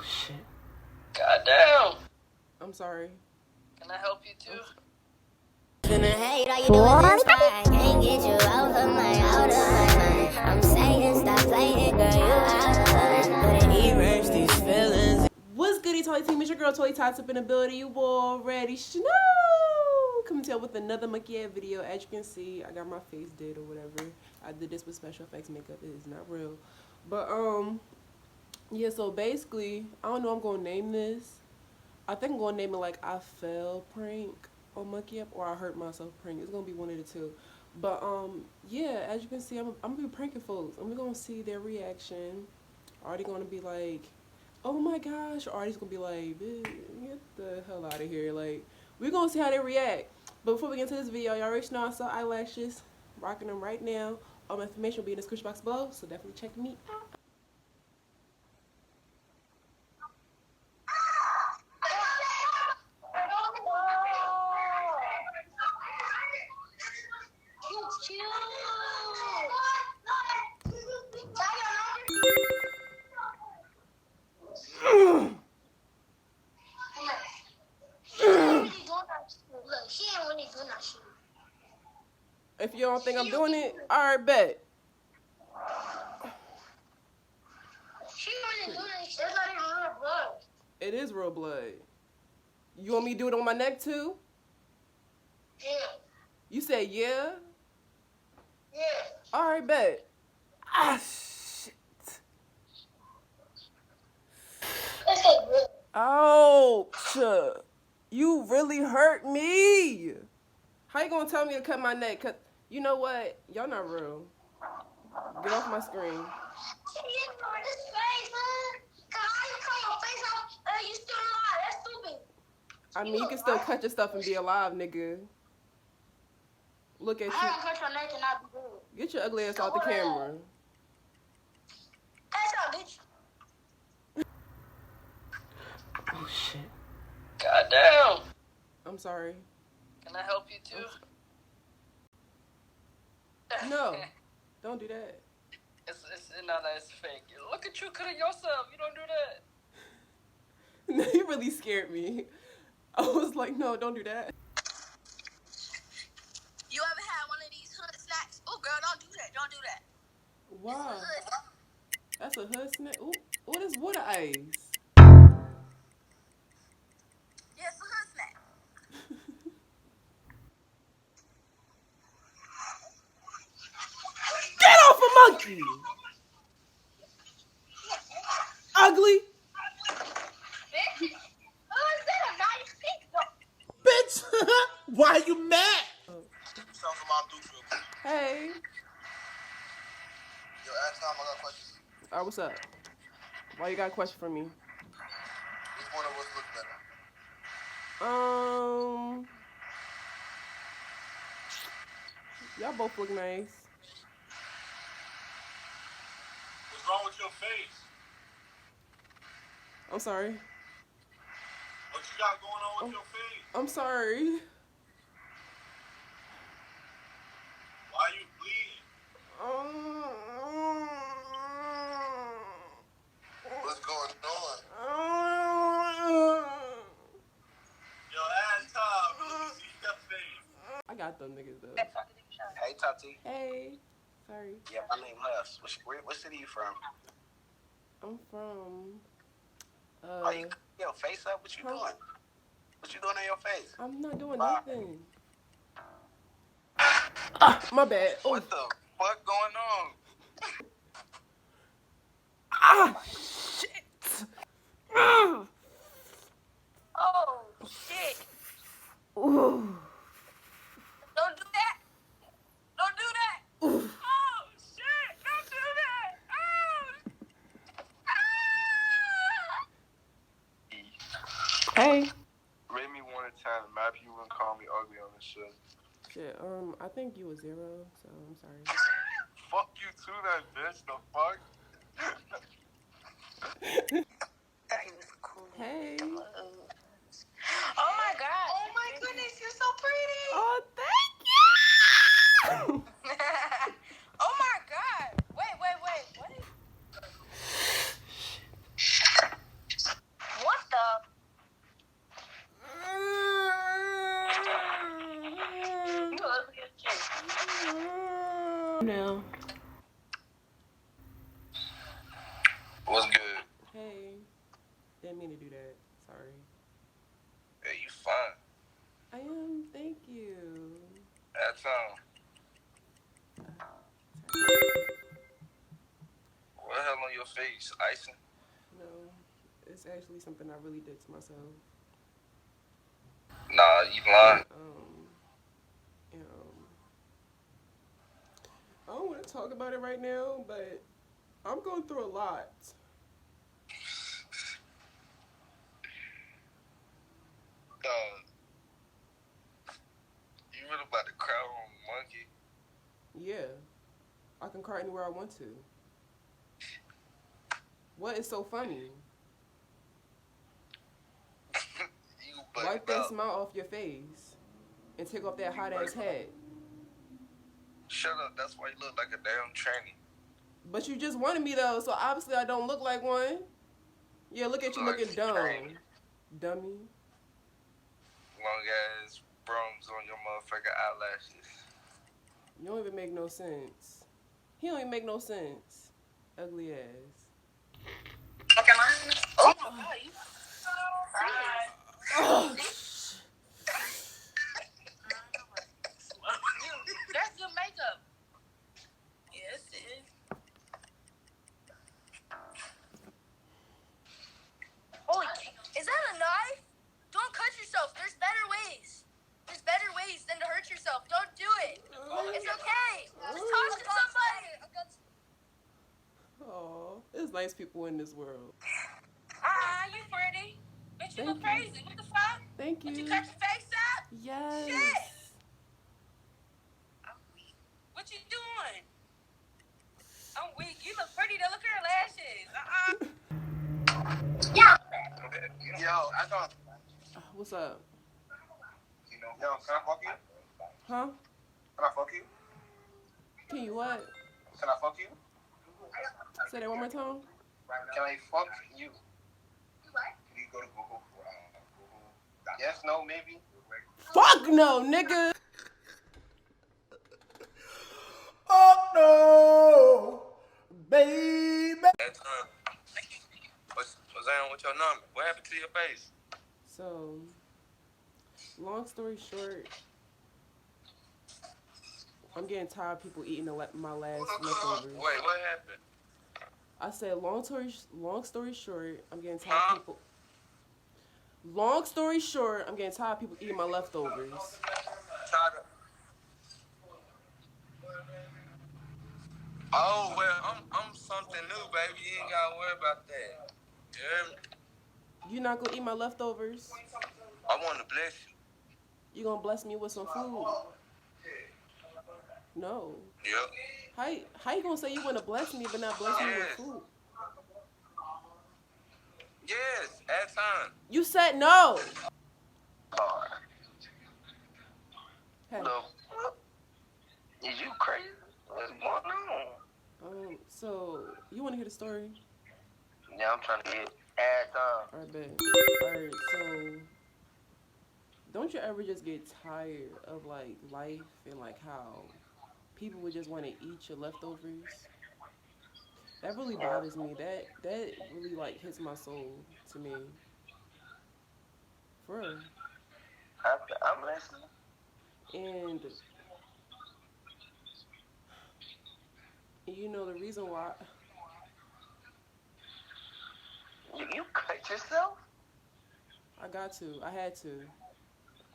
shit. Goddamn. I'm sorry. Can I help you too? Finna hate all you do is just can't get you out of my mind. I'm saying stop playing, girl, you out of line. But erase these feelings. What's goody, Toy Team? It's your girl Toy Tots up in the building. You already know. Coming to you with another monkey ass video. As you can see, I got my face did or whatever. I did this with special effects makeup. It is not real. But yeah, so basically, I don't know what I'm gonna name this. I think I'm gonna name it like I fell prank on Monkey Up or I hurt myself prank. It's gonna be one of the two. But yeah, as you can see, I'm gonna be pranking folks. I'm gonna see their reaction. Are they gonna be like, oh my gosh, or are they gonna be like, get the hell out of here? Like, we're gonna see how they react. But before we get into this video, y'all already know I saw eyelashes, rocking them right now. All my information will be in the description box below, so definitely check me out. If you don't think I'm doing it, alright, bet. She really doing it. It's not even real blood. It is real blood. You want me to do it on my neck too? Yeah. You say yeah? Yeah. Alright, bet. Ah, shit. It's like real. Ouch. You really hurt me. How you gonna tell me to cut my neck? Cause you know what? Y'all not real. Get off my screen. You know this face, man. Cause how you cut your face off and you still alive? That's stupid. I mean, you can still cut your stuff and be alive, nigga. Look at I'm you. gonna cut your neck and not be good. Get your ugly ass off the camera. That's how, bitch. Oh, shit. Goddamn. I'm sorry. Can I help you too? No. Don't do that. It's fake. Look at you cutting yourself. You don't do that. No, you really scared me. I was like, no, don't do that. You ever had one of these hood snacks? Oh, girl, don't do that. Don't do that. Wow. That's a hood snack. Ooh, what is water ice? Yeah, it's a hood snack. Get off a monkey! Ugly! Bitch. Oh, is that a nice pink though? Bitch, why you mad? Something from Mom Duke real quick. Hey. Yo, ask Tom, I got questions. Alright, what's up? Why you got a question for me? Which one of us look better? Y'all both look nice. What's wrong with your face? I'm sorry. What you got going on with your face? I'm sorry. Why you bleeding? What's going on? Yo, ask Tom, let me see your face. I got them niggas though. Hey, Tati. Hey. Sorry. Yeah, my name Huss. What city you from? I'm from Why you cutting your face up? What you doing? What you doing on your face? I'm not doing Bye. nothing. My bad. Oh. What the fuck going on? Ah, shit. Ah. Oh, shit. Ooh. Don't do that. Don't do that. Ooh. Oh, shit. Don't do that. Oh. Hey. Rate me 1 to 10. Map you and call me ugly on this shit. Shit, I think you was 0, so I'm sorry. Fuck you too, then, bitch. The fuck? Hey. Oh my god. Oh my goodness, you're so pretty. Oh, thank you. Oh my god. Wait. What? Now. What's good? Hey. Didn't mean to do that. Sorry. Hey, you fine. I am. Thank you. That's what the hell on your face? Icing? No, it's actually something I really did to myself. Nah, you lying. I don't want to talk about it right now, but I'm going through a lot. You really about to cry on Monkey? Yeah, I can cry anywhere I want to. What is so funny? Wipe that smile off your face and take off that hot ass hat. Shut up, that's why you look like a damn tranny. But you just wanted me though, so obviously I don't look like one. Yeah, look at you looking dumb. Dummy. Long ass brooms on your motherfucking eyelashes. You don't even make no sense. He don't even make no sense. Ugly ass. Fucking lying. Oh my god, you. Oh. That's good makeup. Yes, it is. Holy, is that a knife? Don't cut yourself. There's better ways. There's better ways than to hurt yourself. Don't do it. It's okay. Just talk to somebody. Oh, there's nice people in this world. You pretty. Bitch, you look crazy. What the fuck? Thank you. Did you cut your face up? Yes. Shit. What you doing? I'm weak. You look pretty though. Look at her lashes. Yeah. Yo, I thought. What's up? Yo, can I fuck you? Huh? Can I fuck you? Can you what? Can I fuck you? Say that one more time. Can I fuck you? Can you go to Google? Yes, no, maybe. Fuck no, nigga. Oh no, baby. That's what's on with your number? What happened to your face? So, long story short, I'm getting tired of people eating my last leftovers. Wait, what happened? I said, long story short, I'm getting tired of people. Long story short, I'm getting tired of people eating my leftovers. Oh well, I'm something new, baby. You ain't gotta worry about that. You hear me? You not gonna eat my leftovers? I want to bless you. You gonna bless me with some food? No. Yep. How you gonna say you wanna bless me but not bless me with food? Yes, at time. You said no. Hey. Look, is you crazy? What's going on? So you wanna hear the story? Yeah, I'm trying to get at time. Alright, bet. Alright, so don't you ever just get tired of like life and like how people would just want to eat your leftovers? That really bothers me. That really like hits my soul to me. For real. I'm listening. And you know the reason why You cut yourself? I got to. I had to.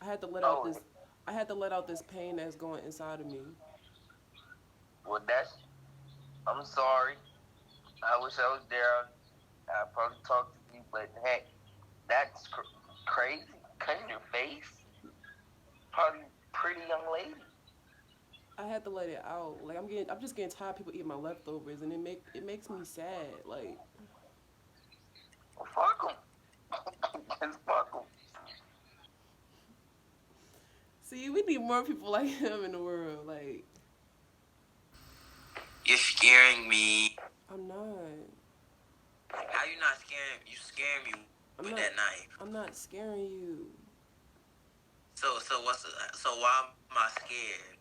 I had to let out this. I had to let out this pain that's going inside of me. Well, I'm sorry. I wish I was there. I'd probably talk to you, but heck, that's crazy. Cutting your face? Probably pretty young lady. I had to let it out. Like I'm just getting tired of people eating my leftovers, and it makes me sad. Like, well, fuck them. Just fuck them. see, we need more people like him in the world. Like, you're scaring me. I'm not. How you not scaring? You scaring me with that knife. I'm not scaring you. So why am I scared?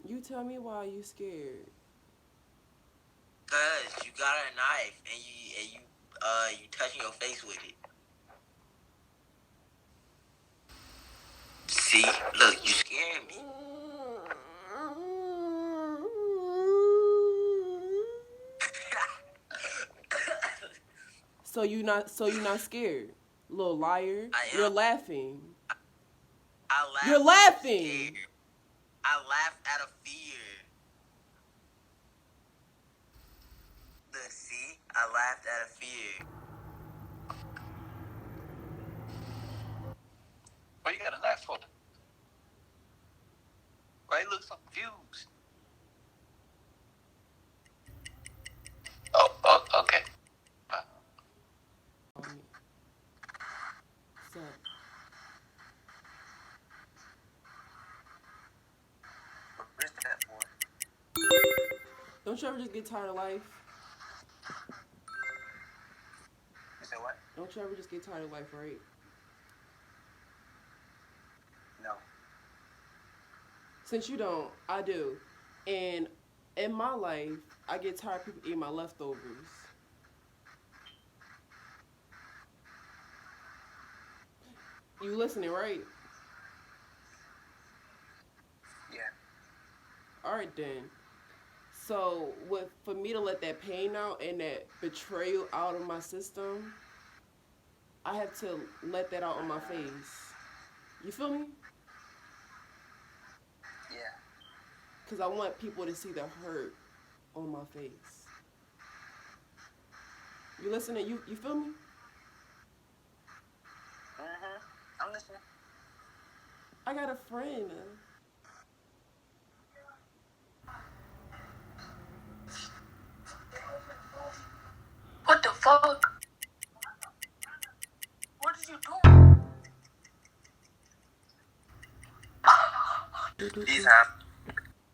You tell me why you scared. Cause you got a knife and you touching your face with it. See, look, you scared me. So you not scared, little liar. I am. You're laughing. I laughed. You're laughing. Scared. I laughed out of fear. Look, see, I laughed out of fear. What you gotta laugh for? Why you look so confused? Oh, okay. What's up? Where's that for? Don't you ever just get tired of life? You said what? Don't you ever just get tired of life, right? No. Since you don't, I do. And in my life, I get tired of people eating my leftovers. You listening, right? Yeah. Alright then. So for me to let that pain out and that betrayal out of my system, I have to let that out on my face. You feel me? Yeah. Because I want people to see the hurt on my face. You listening? You feel me? I'm listening. I got a friend. What the fuck? What did you do? These time.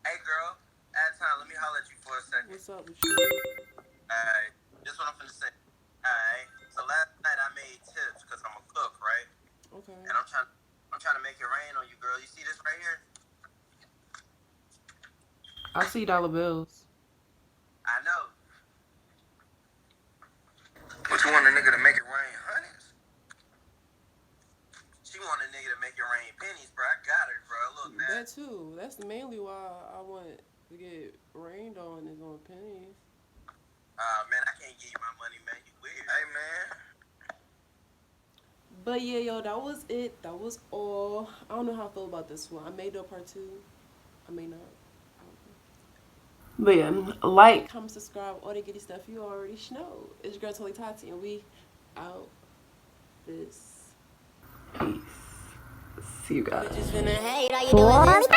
Hey girl, at time, let me holler at you for a second. What's up with you? Alright, this is what I'm finna say. Alright, so last night I made tips because I'm a cook, right? Okay. And I'm trying to make it rain on you, girl. You see this right here? I see dollar bills. I know. But you want a nigga to make it rain honeys? She want a nigga to make it rain pennies, bro. I got her, bro. Look, man. That too. That's mainly why I want to get rained on is on pennies. Man, I can't give you my money, man. You weird. Hey, man. But yeah, yo, that was it. That was all. I don't know how I feel about this one. I may do a part 2. I may not. But yeah, like, comment, subscribe, all that giddy stuff. You already know. It's your girl Totally Tati, and we out this. Peace. See you guys. Bitches finna hate, how you doing this?